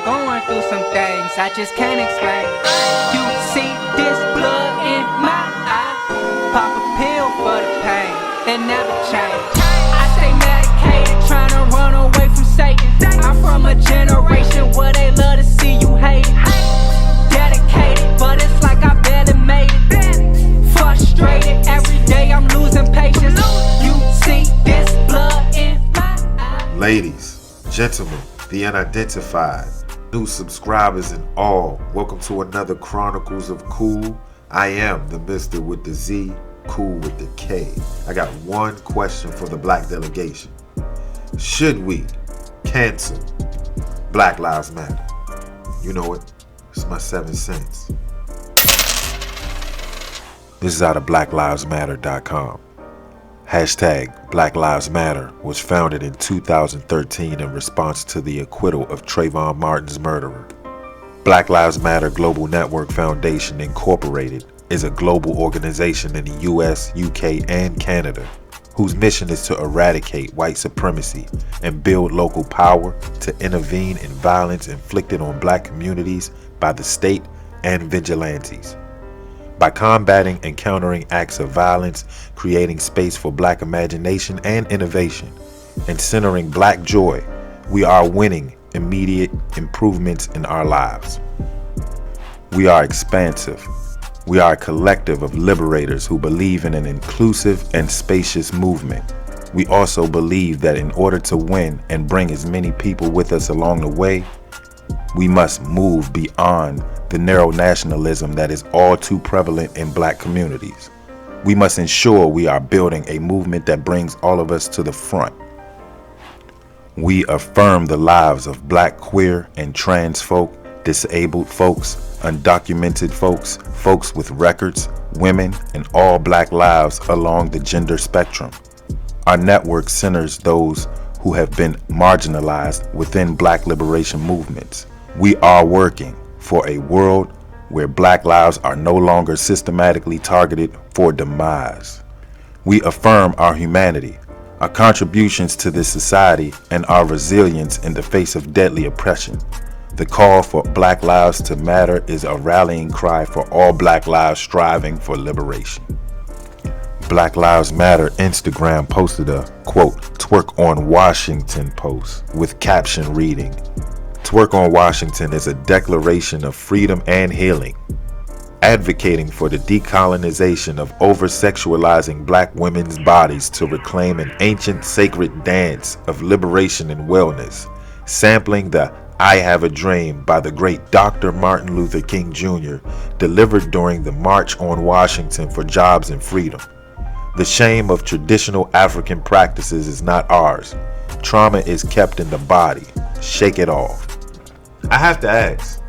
going through some things I just can't explain. You see this blood in my eye, pop a pill for the pain, it never change. I stay medicated, trying to run away from Satan. I'm from a generation where they love to see you hate. Dedicated, but it's like I barely made it. Frustrated, every day I'm losing patience. You see this blood in my eye. Ladies, gentlemen, the unidentified, new subscribers and all, welcome to another Chronicles of Cool. I am the Mr. with the Z, Cool with the K. I got one question for the black delegation. Should we cancel Black Lives Matter? You know it, it's my 7 cents. This is out of BlackLivesMatter.com. Hashtag Black Lives Matter was founded in 2013 in response to the acquittal of Trayvon Martin's murderer. Black Lives Matter Global Network Foundation Incorporated is a global organization in the US, UK, and Canada whose mission is to eradicate white supremacy and build local power to intervene in violence inflicted on black communities by the state and vigilantes. By combating and countering acts of violence, creating space for black imagination and innovation, and centering black joy, we are winning immediate improvements in our lives. We are expansive. We are a collective of liberators who believe in an inclusive and spacious movement. We also believe that in order to win and bring as many people with us along the way, we must move beyond the narrow nationalism that is all too prevalent in black communities. We must ensure we are building a movement that brings all of us to the front. We affirm the lives of black, queer, and trans folk, disabled folks, undocumented folks, folks with records, women, and all black lives along the gender spectrum. Our network centers those who have been marginalized within black liberation movements. We are working for a world where black lives are no longer systematically targeted for demise. We affirm our humanity, our contributions to this society, and our resilience in the face of deadly oppression. The call for Black Lives to Matter is a rallying cry for all black lives striving for liberation. Black Lives Matter Instagram posted a, quote, Twerk on Washington post with caption reading, Twerk on Washington is a declaration of freedom and healing, advocating for the decolonization of oversexualizing black women's bodies to reclaim an ancient sacred dance of liberation and wellness, sampling the I Have a Dream by the great Dr. Martin Luther King Jr., delivered during the March on Washington for Jobs and Freedom. The shame of traditional African practices is not ours. Trauma is kept in the body. Shake it off. I have to ask,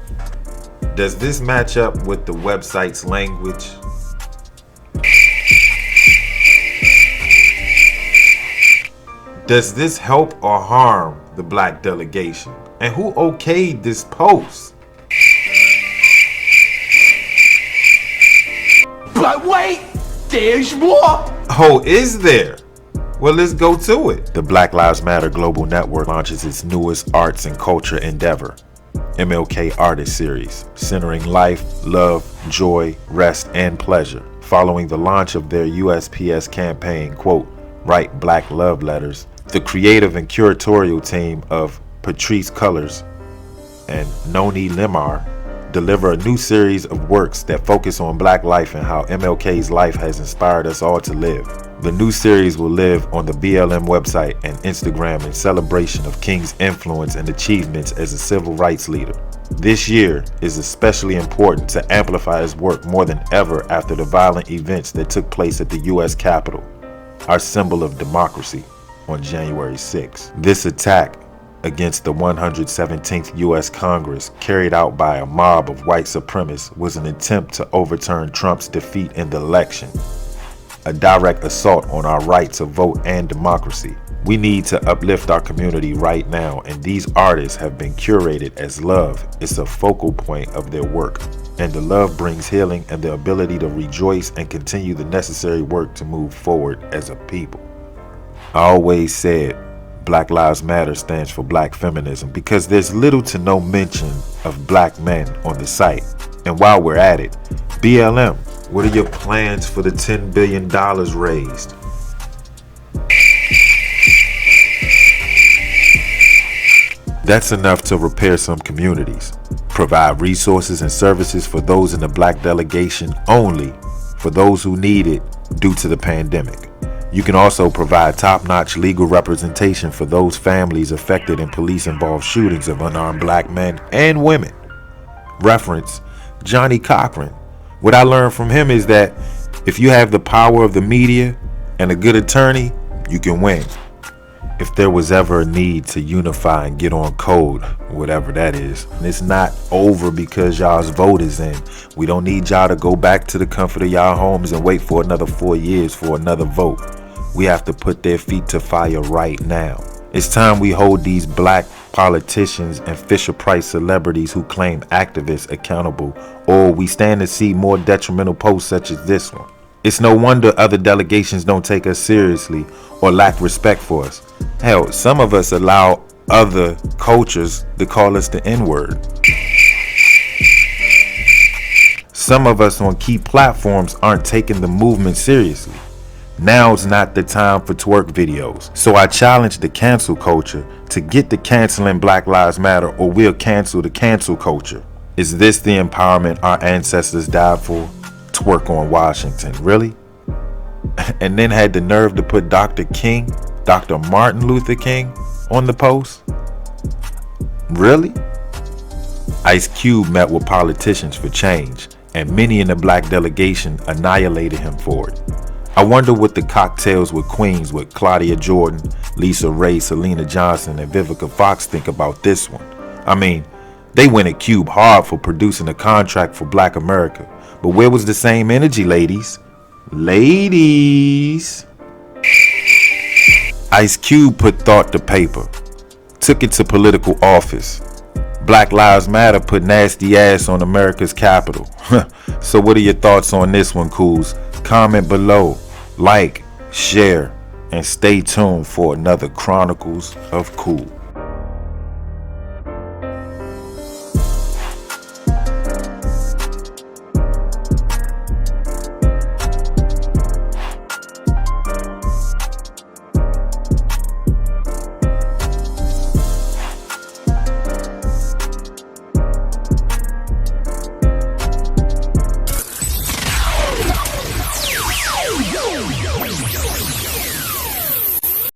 does this match up with the website's language? Does this help or harm the black delegation? And who okayed this post? But wait, there's more! Oh, is there? Well, let's go to it. The Black Lives Matter Global Network launches its newest arts and culture endeavor, MLK Artist Series, centering life, love, joy, rest, and pleasure. Following the launch of their USPS campaign, quote, Write Black Love Letters, the creative and curatorial team of Patrice Cullors and Noni Limar deliver a new series of works that focus on black life and how MLK's life has inspired us all to live. The new series will live on the BLM website and Instagram in celebration of King's influence and achievements as a civil rights leader. This year is especially important to amplify his work more than ever after the violent events that took place at the U.S. Capitol, our symbol of democracy, on January 6. This attack against the 117th U.S. Congress, carried out by a mob of white supremacists, was an attempt to overturn Trump's defeat in the election, a direct assault on our right to vote and democracy. We need to uplift our community right now, and these artists have been curated as love. It's a focal point of their work, and the love brings healing and the ability to rejoice and continue the necessary work to move forward as a people. I always said, Black Lives Matter stands for Black Feminism because there's little to no mention of black men on the site. And while we're at it, BLM, what are your plans for the $10 billion raised? That's enough to repair some communities, provide resources and services for those in the black delegation only for those who need it due to the pandemic. You can also provide top-notch legal representation for those families affected in police-involved shootings of unarmed black men and women. Reference Johnny Cochran. What I learned from him is that if you have the power of the media and a good attorney, you can win. If there was ever a need to unify and get on code, whatever that is, and it's not over because y'all's vote is in. We don't need y'all to go back to the comfort of y'all homes and wait for another 4 years for another vote. We have to put their feet to fire right now. It's time we hold these black politicians and Fisher-Price celebrities who claim activists accountable, or we stand to see more detrimental posts such as this one. It's no wonder other delegations don't take us seriously or lack respect for us. Hell, some of us allow other cultures to call us the N-word. Some of us on key platforms aren't taking the movement seriously. Now's not the time for twerk videos. So I challenge the cancel culture to get to canceling Black Lives Matter, or we'll cancel the cancel culture. Is this the empowerment our ancestors died for? Twerk on Washington, really? And then had the nerve to put Dr. Martin Luther King on the post? Really? Ice Cube met with politicians for change, and many in the black delegation annihilated him for it. I wonder what the cocktails with queens with Claudia Jordan, Lisa Ray, Selena Johnson, and Vivica Fox think about this one. I mean, they went at Cube hard for producing a contract for Black America. But where was the same energy, ladies? Ladies! Ice Cube put thought to paper, took it to political office. Black Lives Matter put nasty ass on America's capital. So what are your thoughts on this one, cools? Comment below, like, share, and stay tuned for another Chronicles of Cool.